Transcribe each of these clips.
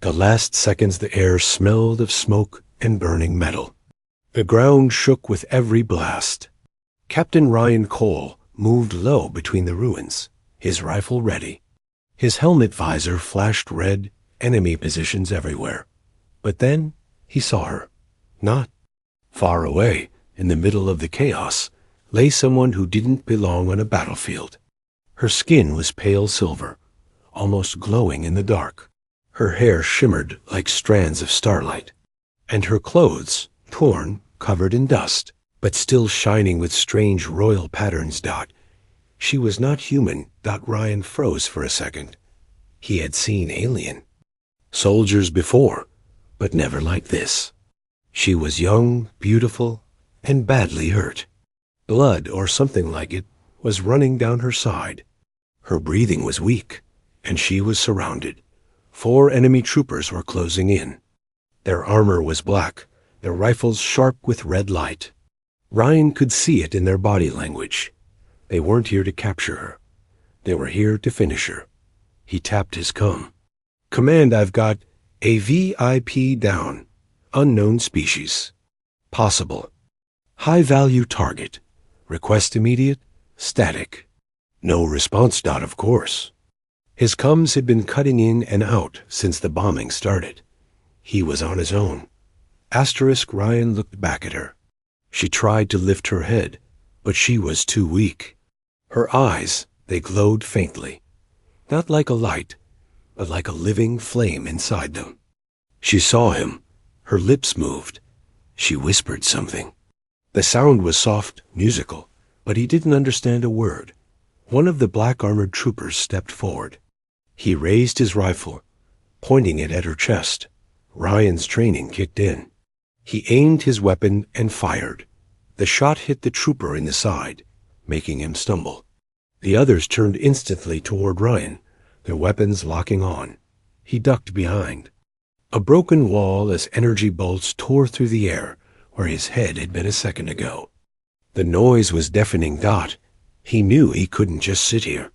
The last seconds the air smelled of smoke and burning metal. The ground shook with every blast. Captain Ryan Cole moved low between the ruins, his rifle ready. His helmet visor flashed red, enemy positions everywhere. But then he saw her. Not far away, in the middle of the chaos, lay someone who didn't belong on a battlefield. Her skin was pale silver, almost glowing in the dark. Her hair shimmered like strands of starlight, and her clothes, torn, covered in dust, but still shining with strange royal patterns. She was not human. Ryan froze for a second. He had seen alien soldiers before, but never like this. She was young, beautiful, and badly hurt. Blood, or something like it, was running down her side. Her breathing was weak, and she was surrounded. 4 enemy troopers were closing in. Their armor was black, their rifles sharp with red light. Ryan could see it in their body language. They weren't here to capture her. They were here to finish her. He tapped his com. Command, I've got a VIP down. Unknown species. Possible. High-value target. Request immediate. Static. No response. Of course. His comms had been cutting in and out since the bombing started. He was on his own. Ryan looked back at her. She tried to lift her head, but she was too weak. Her eyes, they glowed faintly. Not like a light, but like a living flame inside them. She saw him. Her lips moved. She whispered something. The sound was soft, musical, but he didn't understand a word. One of the black-armored troopers stepped forward. He raised his rifle, pointing it at her chest. Ryan's training kicked in. He aimed his weapon and fired. The shot hit the trooper in the side, making him stumble. The others turned instantly toward Ryan, their weapons locking on. He ducked behind. A broken wall as energy bolts tore through the air where his head had been a second ago. The noise was deafening. He knew he couldn't just sit here.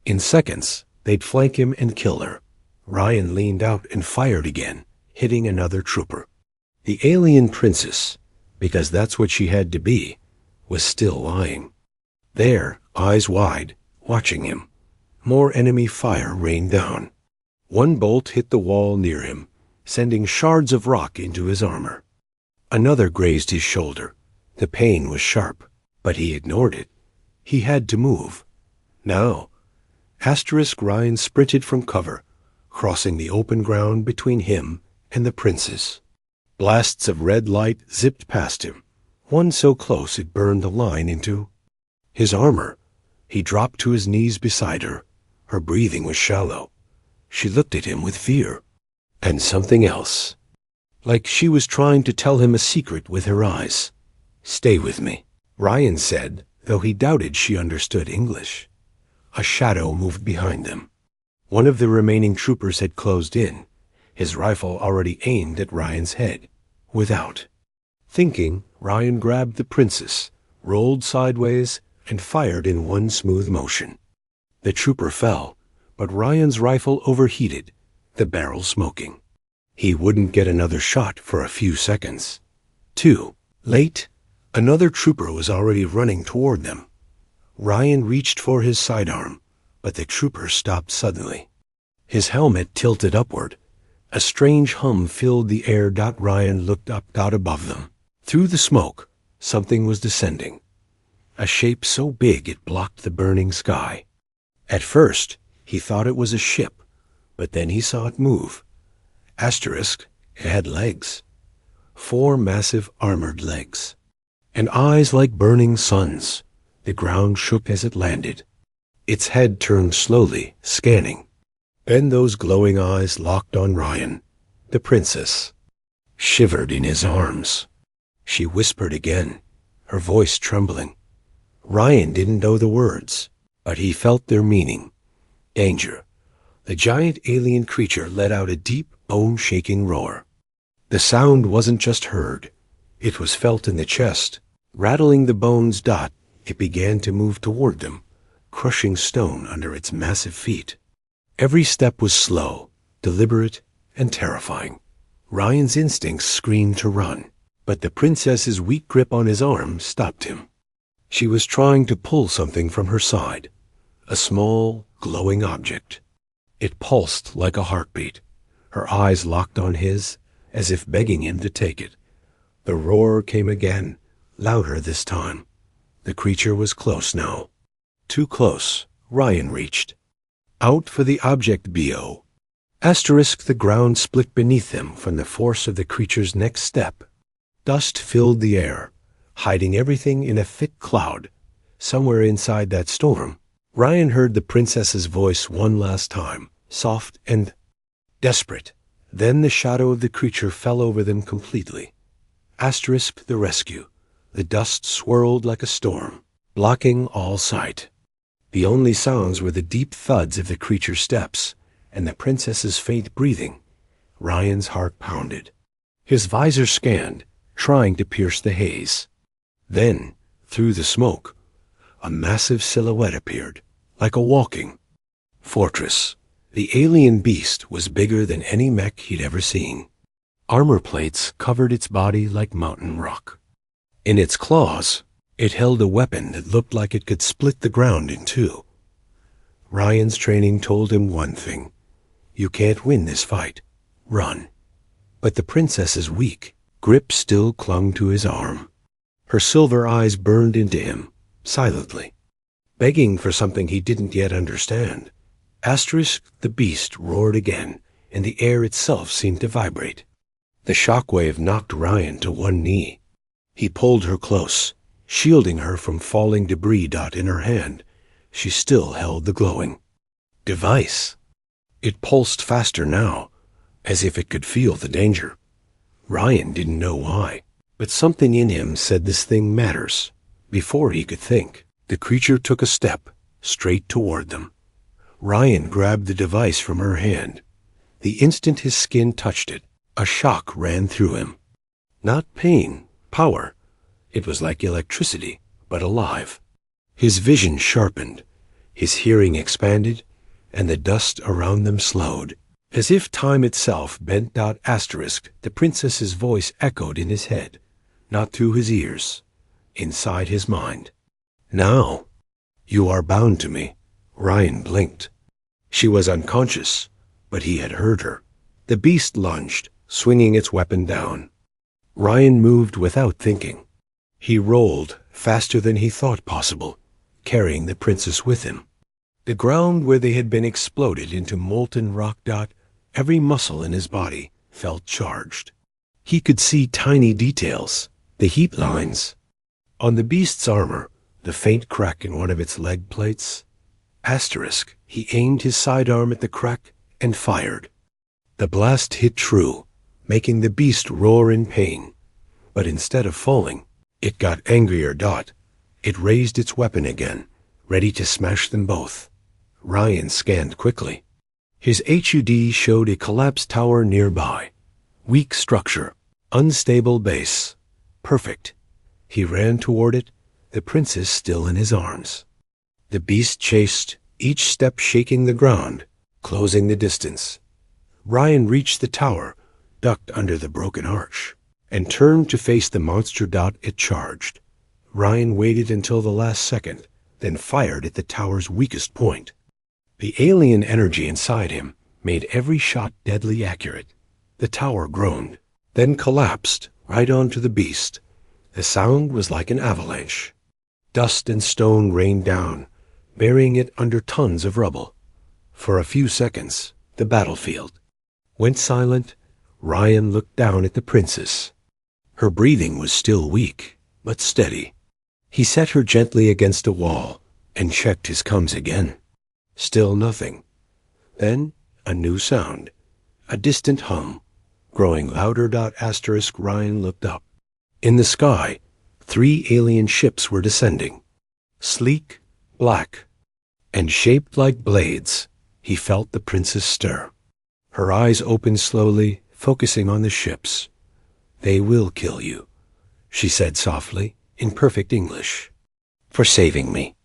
In seconds, they'd flank him and kill her. Ryan leaned out and fired again, hitting another trooper. The alien princess, because that's what she had to be, was still lying. There, eyes wide, watching him. More enemy fire rained down. One bolt hit the wall near him, sending shards of rock into his armor. Another grazed his shoulder. The pain was sharp, but he ignored it. He had to move. Now, Ryan sprinted from cover, crossing the open ground between him and the princess. Blasts of red light zipped past him, one so close it burned the line into his armor. He dropped to his knees beside her. Her breathing was shallow. She looked at him with fear. And something else. Like she was trying to tell him a secret with her eyes. Stay with me, Ryan said, though he doubted she understood English. A shadow moved behind them. One of the remaining troopers had closed in, his rifle already aimed at Ryan's head. Without thinking, Ryan grabbed the princess, rolled sideways, and fired in one smooth motion. The trooper fell, but Ryan's rifle overheated, the barrel smoking. He wouldn't get another shot for a few seconds. Too late, another trooper was already running toward them. Ryan reached for his sidearm, but the trooper stopped suddenly. His helmet tilted upward. A strange hum filled the air. Ryan looked up above them. Through the smoke, something was descending. A shape so big it blocked the burning sky. At first, he thought it was a ship, but then he saw it move. It had legs. 4 massive armored legs. And eyes like burning suns. The ground shook as it landed. Its head turned slowly, scanning. Then those glowing eyes locked on Ryan. The princess shivered in his arms. She whispered again, her voice trembling. Ryan didn't know the words, but he felt their meaning. Danger. The giant alien creature let out a deep, bone-shaking roar. The sound wasn't just heard. It was felt in the chest, rattling the bones. It began to move toward them, crushing stone under its massive feet. Every step was slow, deliberate, and terrifying. Ryan's instincts screamed to run, but the princess's weak grip on his arm stopped him. She was trying to pull something from her side, a small, glowing object. It pulsed like a heartbeat. Her eyes locked on his, as if begging him to take it. The roar came again, louder this time. The creature was close now. Too close, Ryan reached. Out for the object, B.O. The ground split beneath them from the force of the creature's next step. Dust filled the air, hiding everything in a thick cloud. Somewhere inside that storm, Ryan heard the princess's voice one last time, soft and desperate. Then the shadow of the creature fell over them completely. The rescue. The dust swirled like a storm, blocking all sight. The only sounds were the deep thuds of the creature's steps and the princess's faint breathing. Ryan's heart pounded. His visor scanned, trying to pierce the haze. Then, through the smoke, a massive silhouette appeared, like a walking fortress. The alien beast was bigger than any mech he'd ever seen. Armor plates covered its body like mountain rock. In its claws, it held a weapon that looked like it could split the ground in two. Ryan's training told him one thing. You can't win this fight. Run. But the princess's weak grip still clung to his arm. Her silver eyes burned into him, silently, begging for something he didn't yet understand. The beast roared again, and the air itself seemed to vibrate. The shockwave knocked Ryan to one knee. He pulled her close, shielding her from falling debris. In her hand, she still held the glowing device. It pulsed faster now, as if it could feel the danger. Ryan didn't know why, but something in him said this thing matters. Before he could think, the creature took a step, straight toward them. Ryan grabbed the device from her hand. The instant his skin touched it, a shock ran through him. Not pain, power. It was like electricity, but alive. His vision sharpened, his hearing expanded, and the dust around them slowed. As if time itself bent out. The princess's voice echoed in his head, not through his ears, inside his mind. Now, you are bound to me. Ryan blinked. She was unconscious, but he had heard her. The beast lunged, swinging its weapon down. Ryan moved without thinking. He rolled faster than he thought possible, carrying the princess with him. The ground where they had been exploded into molten rock. Every muscle in his body felt charged. He could see tiny details, the heat lines on the beast's armor, the faint crack in one of its leg plates. He aimed his sidearm at the crack and fired. The blast hit true, making the beast roar in pain. But instead of falling, it got angrier. It raised its weapon again, ready to smash them both. Ryan scanned quickly. His HUD showed a collapsed tower nearby. Weak structure, unstable base. Perfect. He ran toward it, the princess still in his arms. The beast chased, each step shaking the ground, closing the distance. Ryan reached the tower, ducked under the broken arch, and turned to face the monster. It charged. Ryan waited until the last second, then fired at the tower's weakest point. The alien energy inside him made every shot deadly accurate. The tower groaned, then collapsed right onto the beast. The sound was like an avalanche. Dust and stone rained down, burying it under tons of rubble. For a few seconds, the battlefield went silent. Ryan looked down at the princess. Her breathing was still weak, but steady. He set her gently against a wall and checked his comms again. Still nothing. Then a new sound, a distant hum, growing louder. Ryan looked up. In the sky, 3 alien ships were descending. Sleek, black, and shaped like blades. He felt the princess stir. Her eyes opened slowly, focusing on the ships. They will kill you, she said softly, in perfect English. For saving me.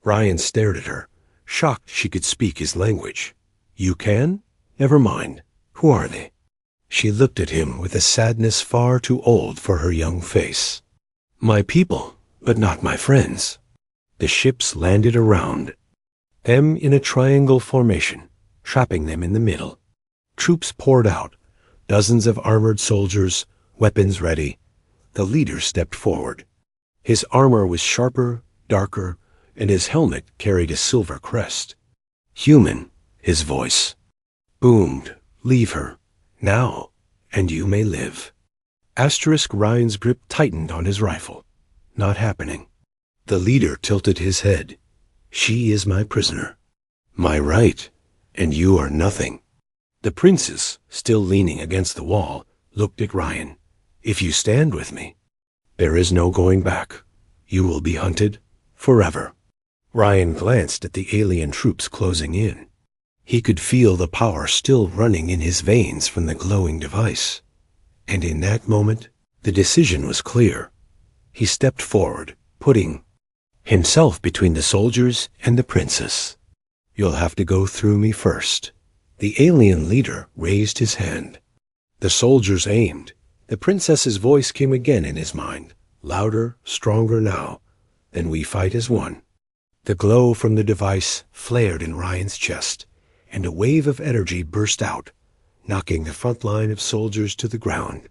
Ryan stared at her, shocked she could speak his language. You can? Never mind. Who are they? She looked at him with a sadness far too old for her young face. My people, but not my friends. The ships landed around them in a triangle formation, trapping them in the middle. Troops poured out, dozens of armored soldiers, weapons ready. The leader stepped forward. His armor was sharper, darker, and his helmet carried a silver crest. Human, his voice boomed. Leave her, now, and you may live. Ryan's grip tightened on his rifle. Not happening. The leader tilted his head. She is my prisoner. My right, and you are nothing. The princess, still leaning against the wall, looked at Ryan. If you stand with me, there is no going back. You will be hunted forever. Ryan glanced at the alien troops closing in. He could feel the power still running in his veins from the glowing device. And in that moment, the decision was clear. He stepped forward, putting himself between the soldiers and the princess. You'll have to go through me first. The alien leader raised his hand. The soldiers aimed. The princess's voice came again in his mind, louder, stronger now. Then we fight as one. The glow from the device flared in Ryan's chest, and a wave of energy burst out, knocking the front line of soldiers to the ground.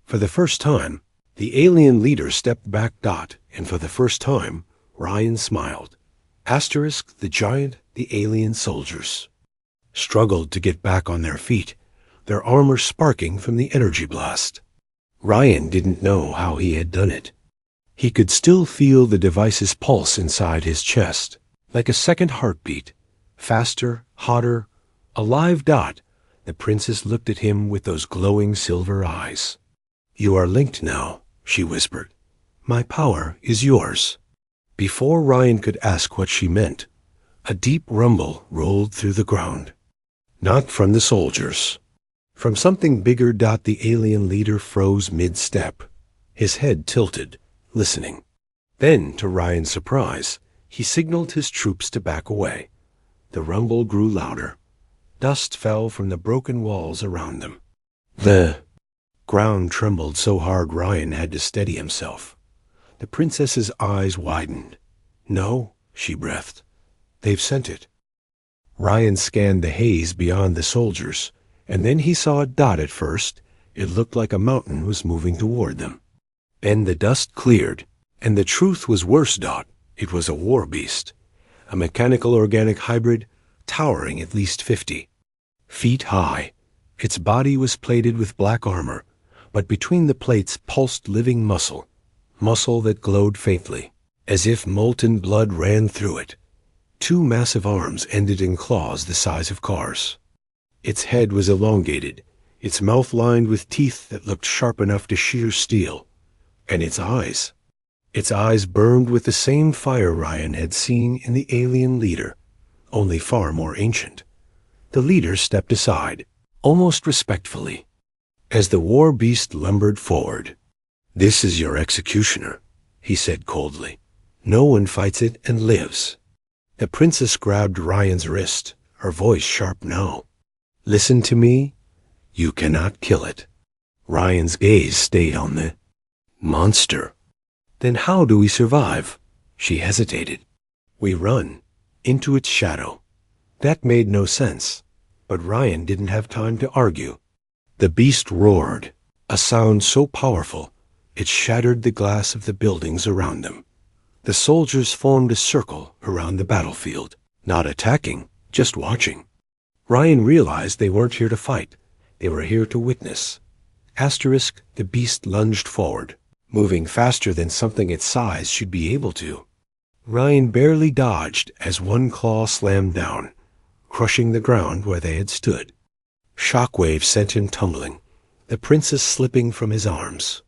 For the first time, the alien leader stepped back. And for the first time, Ryan smiled. The giant, the alien soldiers struggled to get back on their feet, their armor sparking from the energy blast. Ryan didn't know how he had done it. He could still feel the device's pulse inside his chest, like a second heartbeat, faster, hotter, a live dot. The princess looked at him with those glowing silver eyes. You are linked now, she whispered. My power is yours. Before Ryan could ask what she meant, a deep rumble rolled through the ground. Not from the soldiers. From something bigger. The alien leader froze mid-step, his head tilted, listening. Then, to Ryan's surprise, he signaled his troops to back away. The rumble grew louder. Dust fell from the broken walls around them. The ground trembled so hard Ryan had to steady himself. The princess's eyes widened. No, she breathed. They've sent it. Ryan scanned the haze beyond the soldiers, and then he saw a dot. At first, it looked like a mountain was moving toward them. Then the dust cleared, and the truth was worse. It was a war beast, a mechanical-organic hybrid towering at least 50 feet high. Its body was plated with black armor, but between the plates pulsed living muscle that glowed faintly, as if molten blood ran through it. Two massive arms ended in claws the size of cars. Its head was elongated, its mouth lined with teeth that looked sharp enough to shear steel. And its eyes burned with the same fire Ryan had seen in the alien leader, only far more ancient. The leader stepped aside, almost respectfully, as the war beast lumbered forward. This is your executioner, he said coldly. No one fights it and lives. The princess grabbed Ryan's wrist, her voice sharp now. Listen to me. You cannot kill it. Ryan's gaze stayed on the monster. Then how do we survive? She hesitated. We run into its shadow. That made no sense, but Ryan didn't have time to argue. The beast roared, a sound so powerful it shattered the glass of the buildings around them. The soldiers formed a circle around the battlefield, not attacking, just watching. Ryan realized they weren't here to fight. They were here to witness. The beast lunged forward, moving faster than something its size should be able to. Ryan barely dodged as one claw slammed down, crushing the ground where they had stood. Shockwave sent him tumbling, the princess slipping from his arms.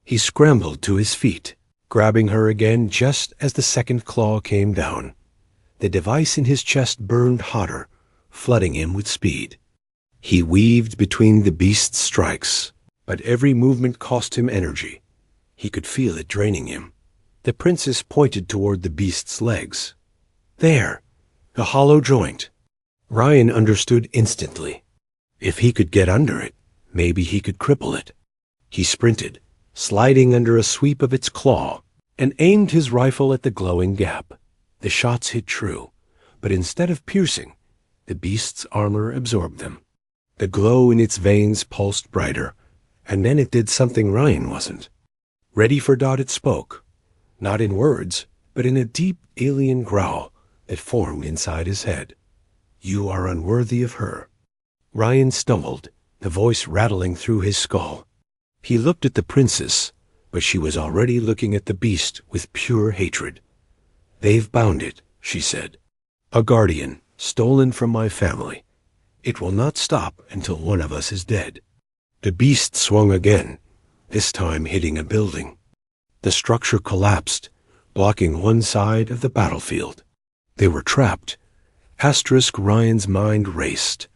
He scrambled to his feet, grabbing her again just as the second claw came down. The device in his chest burned hotter, flooding him with speed. He weaved between the beast's strikes, but every movement cost him energy. He could feel it draining him. The princess pointed toward the beast's legs. There, a hollow joint. Ryan understood instantly. If he could get under it, Maybe he could cripple it. He sprinted, sliding under a sweep of its claw, and aimed his rifle at the glowing gap. The shots hit true, but instead of piercing, the beast's armor absorbed them. The glow in its veins pulsed brighter, and then it did something Ryan wasn't. Ready for Dot, it spoke, not in words, but in a deep alien growl that formed inside his head. "You are unworthy of her." Ryan stumbled, the voice rattling through his skull. He looked at the princess, but she was already looking at the beast with pure hatred. "They've bound it," she said. "A guardian, stolen from my family. It will not stop until one of us is dead." The beast swung again, this time hitting a building. The structure collapsed, blocking one side of the battlefield. They were trapped. Ryan's mind raced.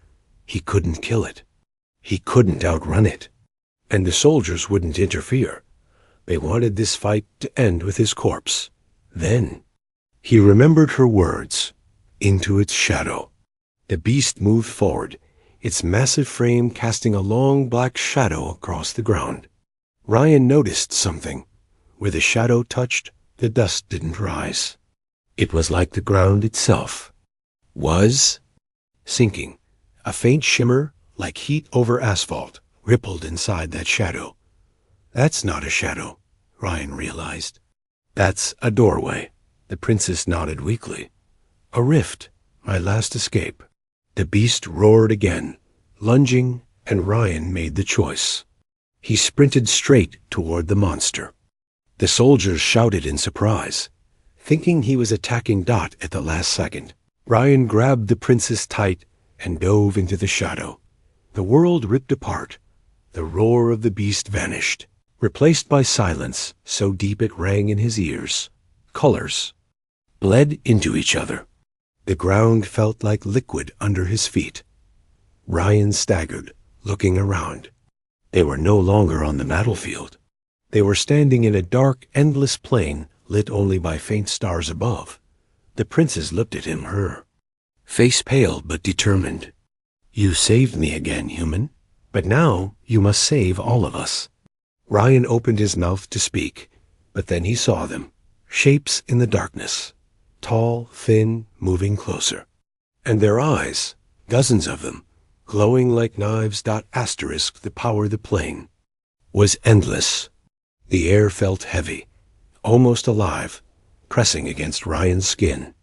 He couldn't kill it. He couldn't outrun it. And the soldiers wouldn't interfere. They wanted this fight to end with his corpse. Then he remembered her words, "Into its shadow." The beast moved forward, its massive frame casting a long black shadow across the ground. Ryan noticed something. Where the shadow touched, the dust didn't rise. It was like the ground itself was sinking. A faint shimmer, like heat over asphalt, rippled inside that shadow. That's not a shadow, Ryan realized. That's a doorway. The princess nodded weakly. A rift, my last escape. The beast roared again, lunging, and Ryan made the choice. He sprinted straight toward the monster. The soldiers shouted in surprise, thinking he was attacking Dot at the last second. Ryan grabbed the princess tight and dove into the shadow. The world ripped apart. The roar of the beast vanished, replaced by silence so deep it rang in his ears. Colors bled into each other. The ground felt like liquid under his feet. Ryan staggered, looking around. They were no longer on the battlefield. They were standing in a dark, endless plain lit only by faint stars above. The princess looked at him, her face pale but determined. "You saved me again, human, but now you must save all of us." Ryan opened his mouth to speak, but then he saw them, shapes in the darkness, tall, thin, moving closer. And their eyes, dozens of them, glowing like knives. Asterisk the power the plane was endless. The air felt heavy, almost alive, pressing against Ryan's skin.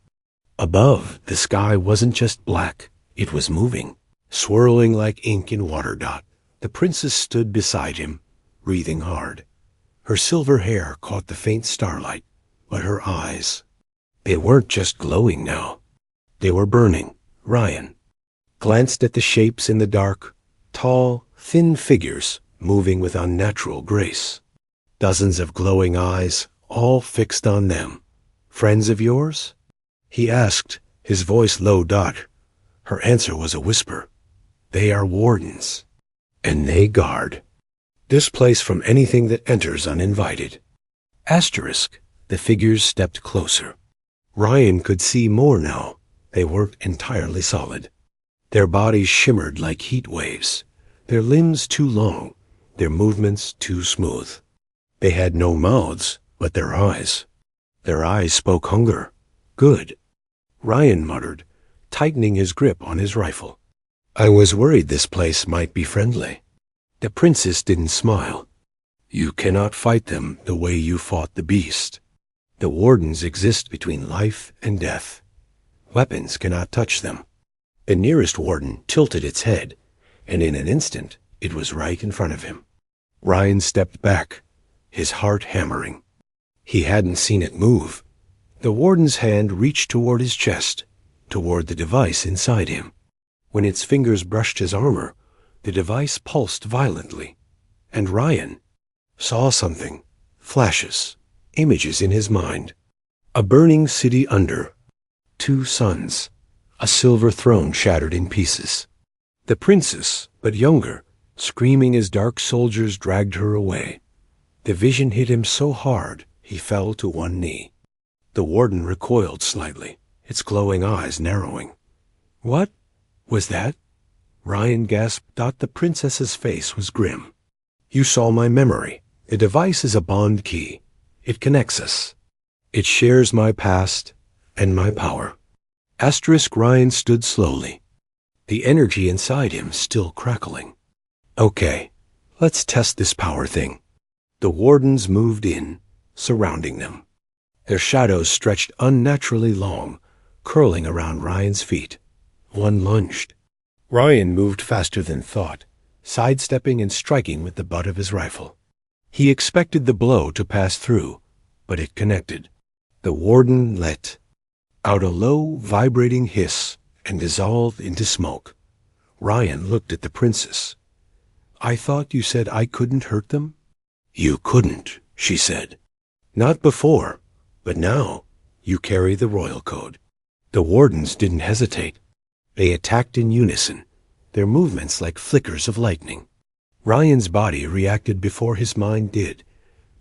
Above, the sky wasn't just black, it was moving, swirling like ink in water. The princess stood beside him, breathing hard. Her silver hair caught the faint starlight, but her eyes, they weren't just glowing now. They were burning. Ryan glanced at the shapes in the dark, tall, thin figures moving with unnatural grace. Dozens of glowing eyes, all fixed on them. "Friends of yours?" he asked, his voice low. Her answer was a whisper. "They are wardens, and they guard this place from anything that enters uninvited." Asterisk, the figures stepped closer. Ryan could see more now. They weren't entirely solid. Their bodies shimmered like heat waves, their limbs too long, their movements too smooth. They had no mouths, but their eyes. Their eyes spoke hunger. "Good," Ryan muttered, tightening his grip on his rifle. "I was worried this place might be friendly." The princess didn't smile. "You cannot fight them the way you fought the beast. The wardens exist between life and death. Weapons cannot touch them." The nearest warden tilted its head, and in an instant it was right in front of him. Ryan stepped back, his heart hammering. He hadn't seen it move. The warden's hand reached toward his chest, toward the device inside him. When its fingers brushed his armor, the device pulsed violently, and Ryan saw something, flashes, images in his mind. A burning city under, 2 suns, a silver throne shattered in pieces. The princess, but younger, screaming as dark soldiers dragged her away. The vision hit him so hard he fell to one knee. The warden recoiled slightly, its glowing eyes narrowing. "What was that?" Ryan gasped. The princess's face was grim. You saw my memory. The device is a bond key. It connects us. It shares my past and my power. Ryan stood slowly, the energy inside him still crackling. Okay, let's test this power thing. The wardens moved in, surrounding them. Their shadows stretched unnaturally long, curling around Ryan's feet. One lunged. Ryan moved faster than thought, sidestepping and striking with the butt of his rifle. He expected the blow to pass through, but it connected. The warden let out a low, vibrating hiss and dissolved into smoke. Ryan looked at the princess. I thought you said I couldn't hurt them? You couldn't, she said. Not before, but now you carry the royal code. The wardens didn't hesitate. They attacked in unison, their movements like flickers of lightning. Ryan's body reacted before his mind did,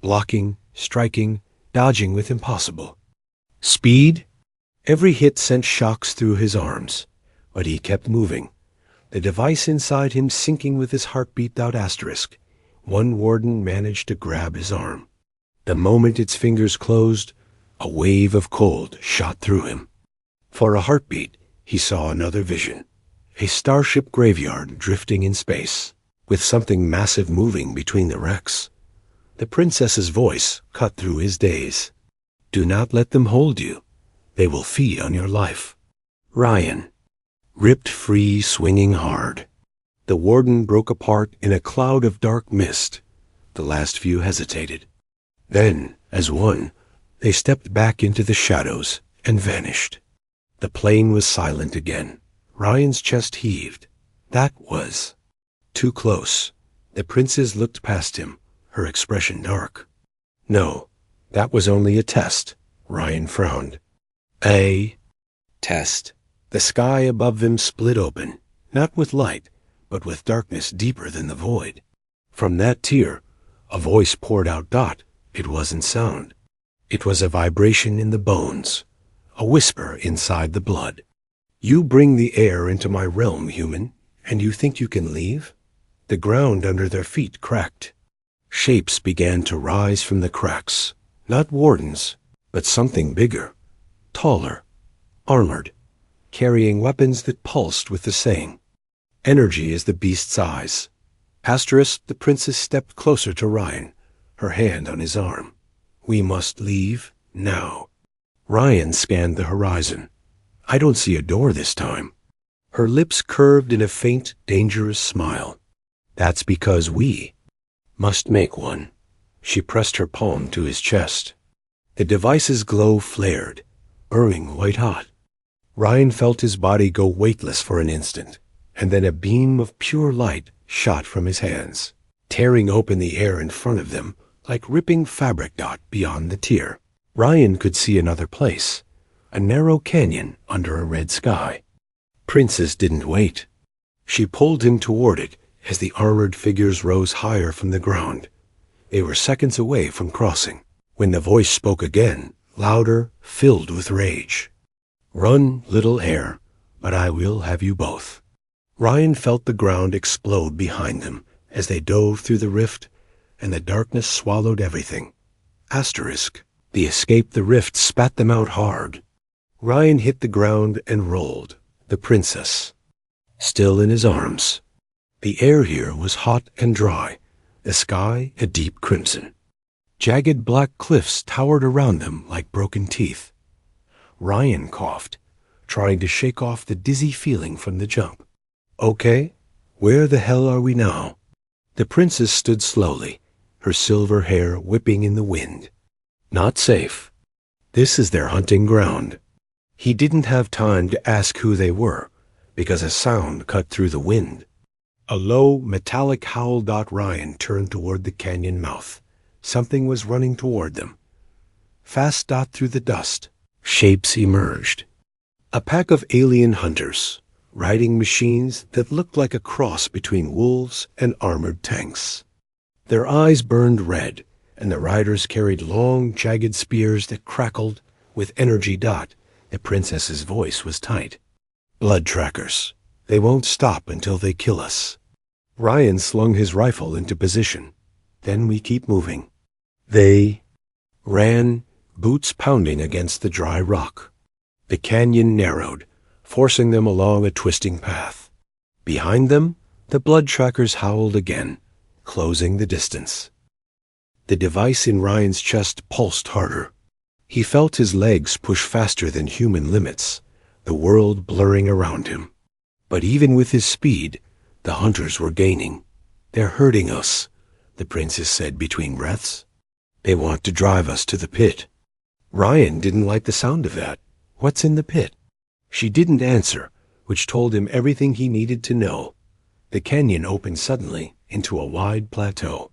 blocking, striking, dodging with impossible speed. Every hit sent shocks through his arms, but he kept moving, the device inside him sinking with his heartbeat. One warden managed to grab his arm. The moment its fingers closed, a wave of cold shot through him. For a heartbeat, he saw another vision, a starship graveyard drifting in space, with something massive moving between the wrecks. The princess's voice cut through his daze. Do not let them hold you. They will feed on your life. Ryan ripped free, swinging hard. The warden broke apart in a cloud of dark mist. The last few hesitated. Then, as one, they stepped back into the shadows and vanished. The plane was silent again. Ryan's chest heaved. That was too close. The princess looked past him, her expression dark. No, that was only a test. Ryan frowned. A test. The sky above them split open, not with light, but with darkness deeper than the void. From that tier, a voice poured out. It wasn't sound. It was a vibration in the bones, a whisper inside the blood. You bring the air into my realm, human, and you think you can leave? The ground under their feet cracked. Shapes began to rise from the cracks, not wardens, but something bigger, taller, armored, carrying weapons that pulsed with the saying, energy is the beast's eyes. The princess stepped closer to Ryan, her hand on his arm. We must leave now. Ryan scanned the horizon. I don't see a door this time. Her lips curved in a faint, dangerous smile. That's because we must make one. She pressed her palm to his chest. The device's glow flared, burning white-hot. Ryan felt his body go weightless for an instant, and then a beam of pure light shot from his hands, tearing open the air in front of them like ripping fabric. Beyond the tier, Ryan could see another place, a narrow canyon under a red sky. Princess didn't wait. She pulled him toward it as the armored figures rose higher from the ground. They were seconds away from crossing, when the voice spoke again, louder, filled with rage. Run, little hare, but I will have you both. Ryan felt the ground explode behind them as they dove through the rift, and the darkness swallowed everything. The escape the rift spat them out hard. Ryan hit the ground and rolled, the princess still in his arms. The air here was hot and dry, the sky a deep crimson. Jagged black cliffs towered around them like broken teeth. Ryan coughed, trying to shake off the dizzy feeling from the jump. Okay, where the hell are we now? The princess stood slowly, her silver hair whipping in the wind. Not safe. This is their hunting ground. He didn't have time to ask who they were, because a sound cut through the wind. A low, metallic howl. Ryan turned toward the canyon mouth. Something was running toward them. Fast. Through the dust, shapes emerged. A pack of alien hunters, riding machines that looked like a cross between wolves and armored tanks. Their eyes burned red, and the riders carried long, jagged spears that crackled with energy. The princess's voice was tight. Blood trackers. They won't stop until they kill us. Ryan slung his rifle into position. Then we keep moving. They ran, boots pounding against the dry rock. The canyon narrowed, forcing them along a twisting path. Behind them, the blood trackers howled again, closing the distance. The device in Ryan's chest pulsed harder. He felt his legs push faster than human limits, the world blurring around him. But even with his speed, the hunters were gaining. They're hurting us, the princess said between breaths. They want to drive us to the pit. Ryan didn't like the sound of that. What's in the pit? She didn't answer, which told him everything he needed to know. The canyon opened suddenly into a wide plateau.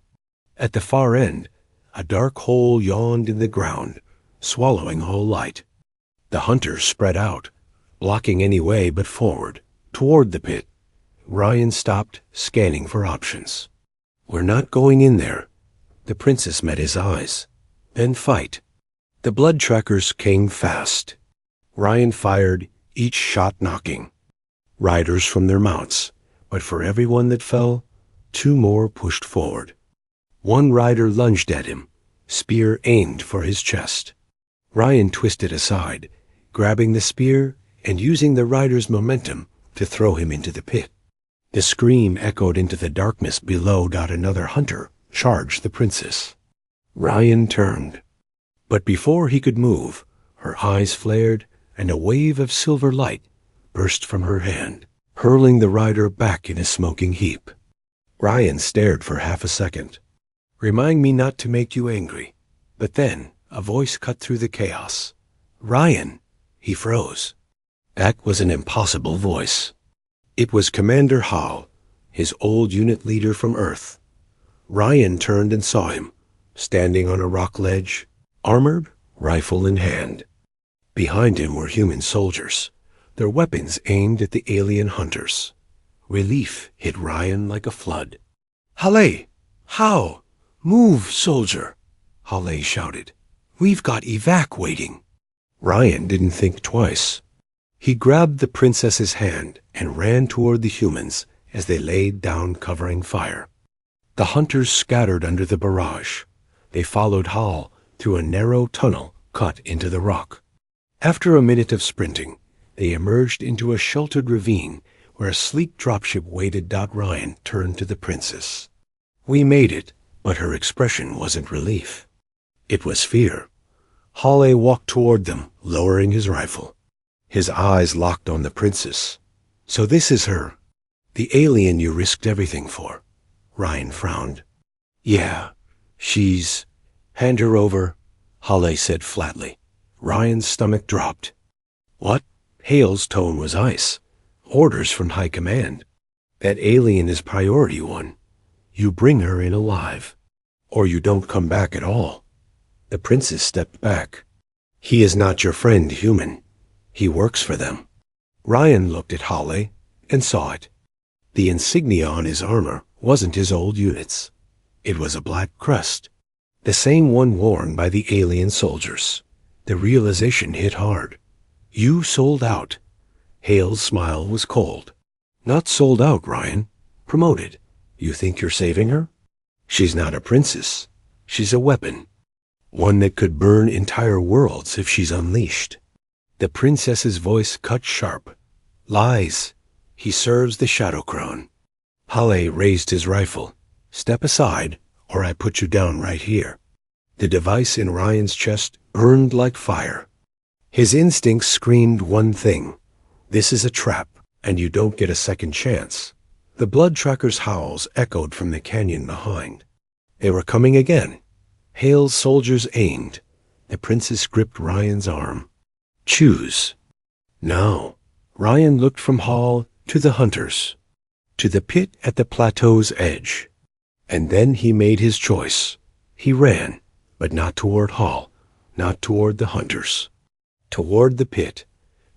At the far end, a dark hole yawned in the ground, swallowing all light. The hunters spread out, blocking any way but forward, toward the pit. Ryan stopped, scanning for options. We're not going in there. The princess met his eyes. Then fight. The blood trackers came fast. Ryan fired, each shot knocking riders from their mounts, but for every one that fell, 2 more pushed forward. One rider lunged at him, spear aimed for his chest. Ryan twisted aside, grabbing the spear and using the rider's momentum to throw him into the pit. The scream echoed into the darkness below. Another hunter charged the princess. Ryan turned. But before he could move, her eyes flared and a wave of silver light burst from her hand, hurling the rider back in a smoking heap. Ryan stared for half a second. Remind me not to make you angry. But then a voice cut through the chaos. Ryan! He froze. That was an impossible voice. It was Commander Hal, his old unit leader from Earth. Ryan turned and saw him, standing on a rock ledge, armored, rifle in hand. Behind him were human soldiers, their weapons aimed at the alien hunters. Relief hit Ryan like a flood. Hale! How? Move, soldier! Hale shouted. We've got evac waiting. Ryan didn't think twice. He grabbed the princess's hand and ran toward the humans as they laid down covering fire. The hunters scattered under the barrage. They followed Hal through a narrow tunnel cut into the rock. After a minute of sprinting, they emerged into a sheltered ravine where a sleek dropship waited. Ryan turned to the princess. We made it, but her expression wasn't relief. It was fear. Hale walked toward them, lowering his rifle. His eyes locked on the princess. So this is her, the alien you risked everything for. Ryan frowned. Yeah, she's... Hand her over, Hale said flatly. Ryan's stomach dropped. What? Hale's tone was ice. Orders from High Command. That alien is priority 1. You bring her in alive, or you don't come back at all. The princess stepped back. He is not your friend, human. He works for them. Ryan looked at Hale and saw it. The insignia on his armor wasn't his old unit's. It was a black crest, the same one worn by the alien soldiers. The realization hit hard. You sold out. Hale's smile was cold. Not sold out, Ryan. Promoted. You think you're saving her? She's not a princess. She's a weapon. One that could burn entire worlds if she's unleashed. The princess's voice cut sharp. Lies. He serves the Shadow Crown. Hale raised his rifle. Step aside, or I put you down right here. The device in Ryan's chest burned like fire. His instincts screamed one thing. This is a trap, and you don't get a second chance. The blood tracker's howls echoed from the canyon behind. They were coming again. Hale's soldiers aimed. The princess gripped Ryan's arm. Choose. Now. Ryan looked from Hal to the hunters, to the pit at the plateau's edge. And then he made his choice. He ran, but not toward Hal, not toward the hunters. Toward the pit.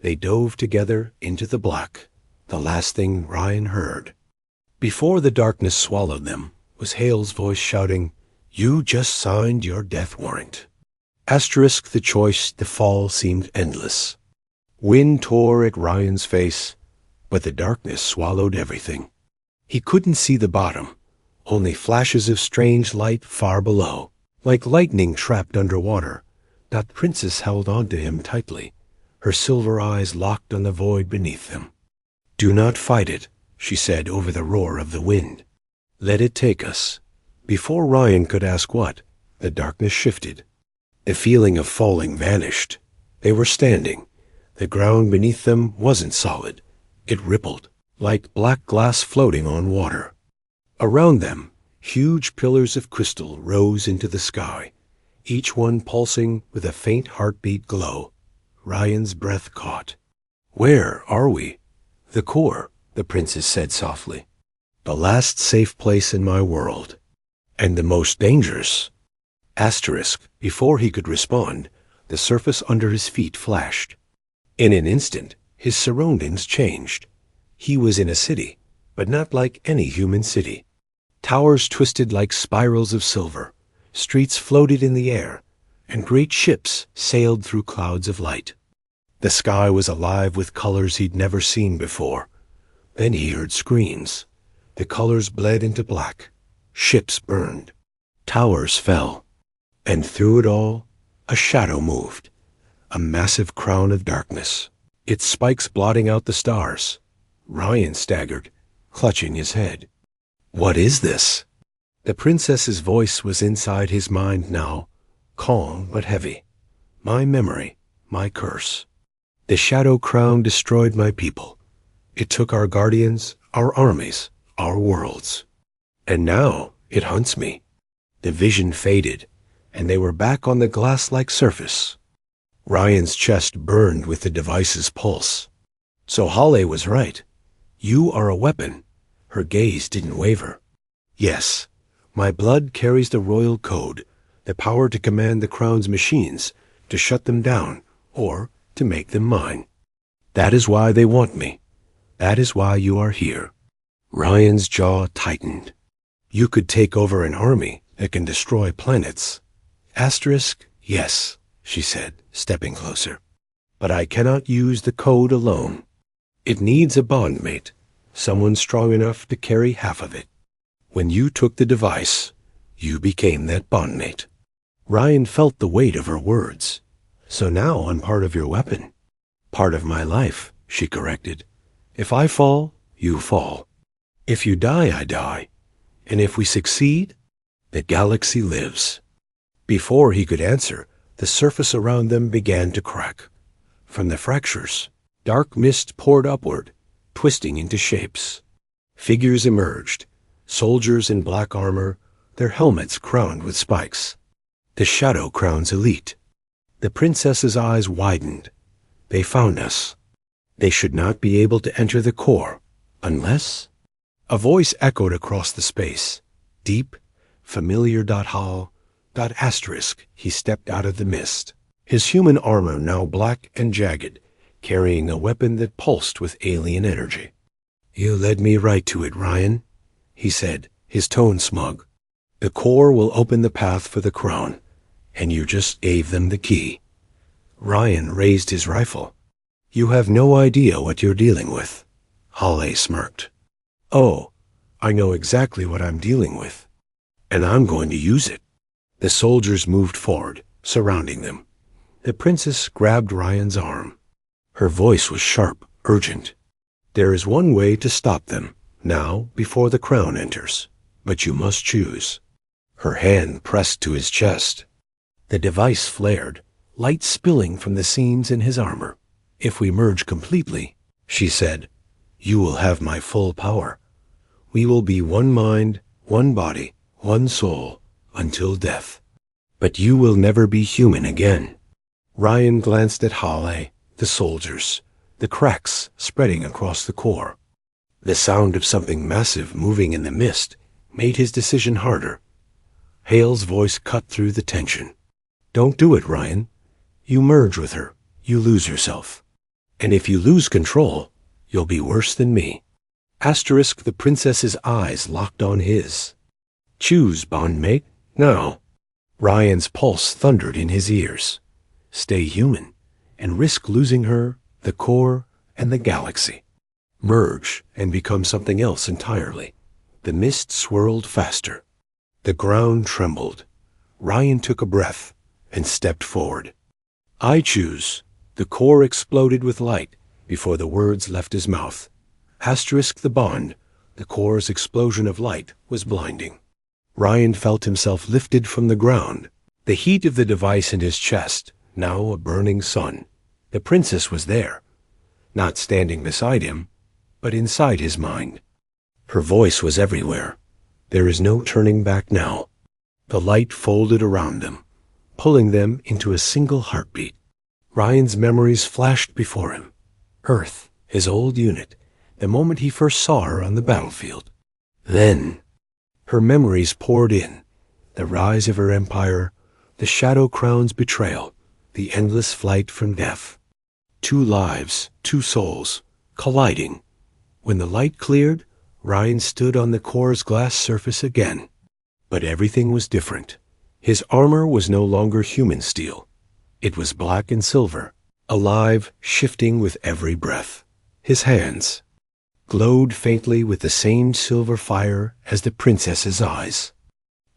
They dove together into the black, the last thing Ryan heard. Before the darkness swallowed them was Hale's voice shouting, You just signed your death warrant. Asterisk the choice, the fall seemed endless. Wind tore at Ryan's face. but the darkness swallowed everything. He couldn't see the bottom, only flashes of strange light far below, like lightning trapped underwater. That princess held on to him tightly, her silver eyes locked on the void beneath them. "Do not fight it," she said over the roar of the wind. "Let it take us." Before Ryan could ask what, the darkness shifted. The feeling of falling vanished. They were standing. The ground beneath them wasn't solid. It rippled, like black glass floating on water. Around them, huge pillars of crystal rose into the sky, each one pulsing with a faint heartbeat glow. Ryan's breath caught. "Where are we?" "The core," the princess said softly. "The last safe place in my world. And the most dangerous." Asterisk. Before he could respond, the surface under his feet flashed. In an instant, his surroundings changed. He was in a city, but not like any human city. Towers twisted like spirals of silver, streets floated in the air, and great ships sailed through clouds of light. The sky was alive with colors he'd never seen before. Then he heard screams. The colors bled into black. Ships burned. Towers fell. And through it all, a shadow moved. A massive crown of darkness, its spikes blotting out the stars. Ryan staggered, clutching his head. "What is this?" The princess's voice was inside his mind now, calm but heavy. "My memory, my curse. The shadow crown destroyed my people. It took our guardians, our armies, our worlds. And now it hunts me." The vision faded, and they were back on the glass-like surface. Ryan's chest burned with the device's pulse. "So Halle was right. You are a weapon." Her gaze didn't waver. "Yes, my blood carries the royal code, the power to command the crown's machines, to shut them down, or to make them mine. That is why they want me. That is why you are here." Ryan's jaw tightened. "You could take over an army that can destroy planets." Asterisk, "Yes," she said, stepping closer. "But I cannot use the code alone. It needs a bondmate, someone strong enough to carry half of it. When you took the device, you became that bondmate." Ryan felt the weight of her words. "So now I'm part of your weapon." "Part of my life," she corrected. "If I fall, you fall. If you die, I die. And if we succeed, the galaxy lives." Before he could answer, the surface around them began to crack. From the fractures, dark mist poured upward, twisting into shapes. Figures emerged, soldiers in black armor, their helmets crowned with spikes. The Shadow Crown's elite. The princess's eyes widened. "They found us. They should not be able to enter the core, unless—" A voice echoed across the space. Deep, familiar. Hall. Asterisk. He stepped out of the mist, his human armor now black and jagged, carrying a weapon that pulsed with alien energy. "You led me right to it, Ryan," he said, his tone smug. "The core will open the path for the crown, and you just gave them the key." Ryan raised his rifle. "You have no idea what you're dealing with." Halle smirked. "Oh, I know exactly what I'm dealing with, and I'm going to use it." The soldiers moved forward, surrounding them. The princess grabbed Ryan's arm. Her voice was sharp, urgent. "There is one way to stop them, now, before the crown enters. But you must choose." Her hand pressed to his chest. The device flared, light spilling from the seams in his armor. "If we merge completely," she said, "you will have my full power. We will be one mind, one body, one soul, until death. But you will never be human again." Ryan glanced at Halle, the soldiers, the cracks spreading across the core. The sound of something massive moving in the mist made his decision harder. Hale's voice cut through the tension. "Don't do it, Ryan. You merge with her, you lose yourself. And if you lose control, you'll be worse than me." Asterisk. The princess's eyes locked on his. "Choose, bondmate, now." Ryan's pulse thundered in his ears. Stay human, and risk losing her, the core, and the galaxy. merge and become something else entirely. The mist swirled faster. The ground trembled. Ryan took a breath and stepped forward. "I choose." The core exploded with light before the words left his mouth. Asterisk the bond. The core's explosion of light was blinding. Ryan felt himself lifted from the ground, the heat of the device in his chest, now a burning sun. The princess was there, not standing beside him, but inside his mind. Her voice was everywhere. There is no turning back now. The light folded around them, pulling them into a single heartbeat. Ryan's memories flashed before him. Earth, his old unit, the moment he first saw her on the battlefield. Then, her memories poured in, the rise of her empire, the Shadow Crown's betrayal, the endless flight from death. 2 lives, 2 souls, colliding. When the light cleared, Ryan stood on the core's glass surface again. But everything was different. His armor was no longer human steel. It was black and silver, alive, shifting with every breath. His hands glowed faintly with the same silver fire as the princess's eyes.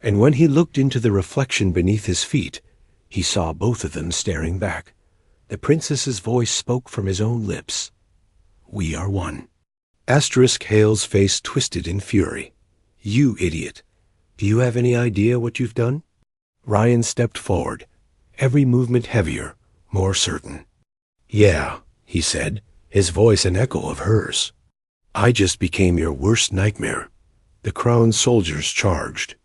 And when he looked into the reflection beneath his feet, he saw both of them staring back. The princess's voice spoke from his own lips. "We are one." Asterisk Hale's face twisted in fury. "You idiot. Do you have any idea what you've done?" Ryan stepped forward, every movement heavier, more certain. "Yeah," he said, his voice an echo of hers. "I just became your worst nightmare." The crowned soldiers charged.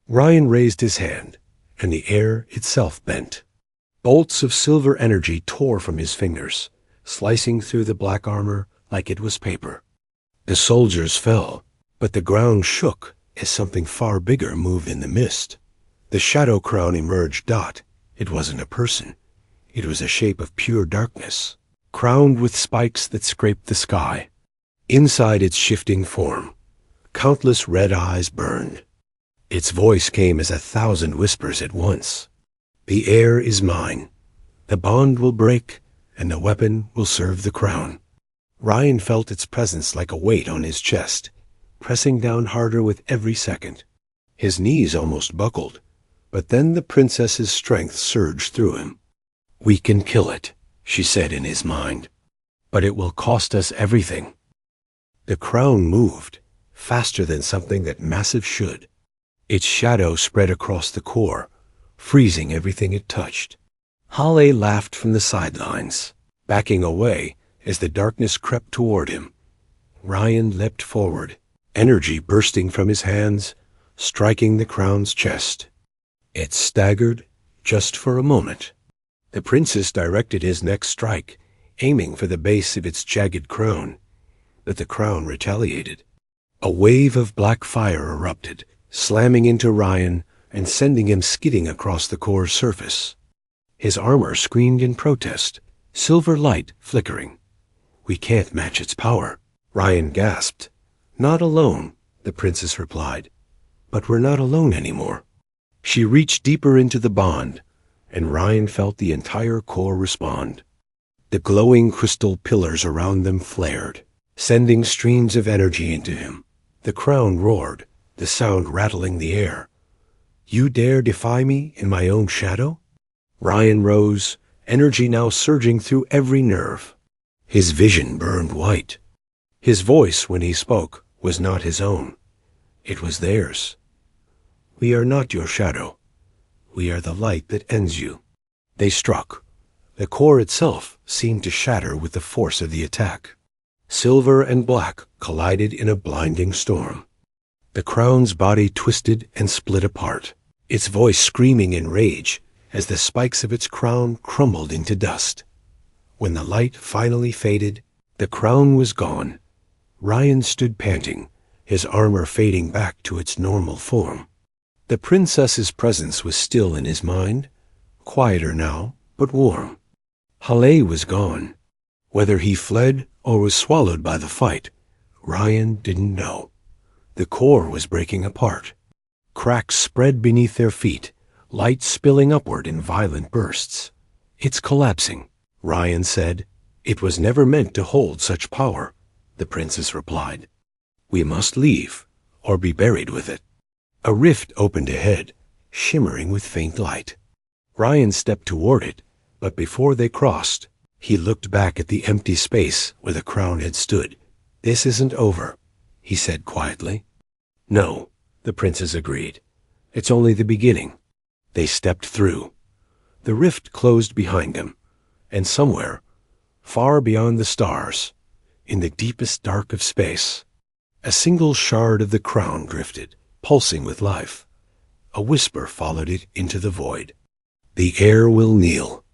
Ryan raised his hand, and the air itself bent. Bolts of silver energy tore from his fingers, slicing through the black armor like it was paper. The soldiers fell, but the ground shook as something far bigger moved in the mist. The Shadow Crown emerged. It wasn't a person. It was a shape of pure darkness, crowned with spikes that scraped the sky. Inside its shifting form, countless red eyes burned. Its voice came as 1,000 whispers at once. "The air is mine. The bond will break, and the weapon will serve the crown." Ryan felt its presence like a weight on his chest, pressing down harder with every second. His knees almost buckled, but then the princess's strength surged through him. "We can kill it," she said in his mind, "but it will cost us everything." The crown moved, faster than something that massive should. Its shadow spread across the core, freezing everything it touched. Hale laughed from the sidelines, backing away as the darkness crept toward him. Ryan leapt forward, energy bursting from his hands, striking the crown's chest. It staggered just for a moment. The princess directed his next strike, aiming for the base of its jagged crown, but the crown retaliated. A wave of black fire erupted, slamming into Ryan and sending him skidding across the core's surface. His armor screamed in protest, silver light flickering. "We can't match its power," Ryan gasped. "Not alone," the princess replied. "But we're not alone anymore." She reached deeper into the bond, and Ryan felt the entire core respond. The glowing crystal pillars around them flared, sending streams of energy into him. The crown roared, the sound rattling the air. "You dare defy me in my own shadow?" Ryan rose, energy now surging through every nerve. His vision burned white. His voice, when he spoke, was not his own. It was theirs. "We are not your shadow. We are the light that ends you." They struck. The core itself seemed to shatter with the force of the attack. Silver and black collided in a blinding storm. The crown's body twisted and split apart, its voice screaming in rage as the spikes of its crown crumbled into dust. When the light finally faded, the crown was gone. Ryan stood panting, his armor fading back to its normal form. The princess's presence was still in his mind, quieter now, but warm. Hale was gone. Whether he fled or was swallowed by the fight, Ryan didn't know. The core was breaking apart. Cracks spread beneath their feet, light spilling upward in violent bursts. "It's collapsing," Ryan said. "It was never meant to hold such power." the princess replied. We must leave, or be buried with it. A rift opened ahead, shimmering with faint light. Ryan stepped toward it, but before they crossed, he looked back at the empty space where the crown had stood. This isn't over, he said quietly. No, the princess agreed. It's only the beginning. They stepped through. The rift closed behind them, and somewhere, far beyond the stars, in the deepest dark of space, a single shard of the crown drifted, pulsing with life. A whisper followed it into the void. The air will kneel.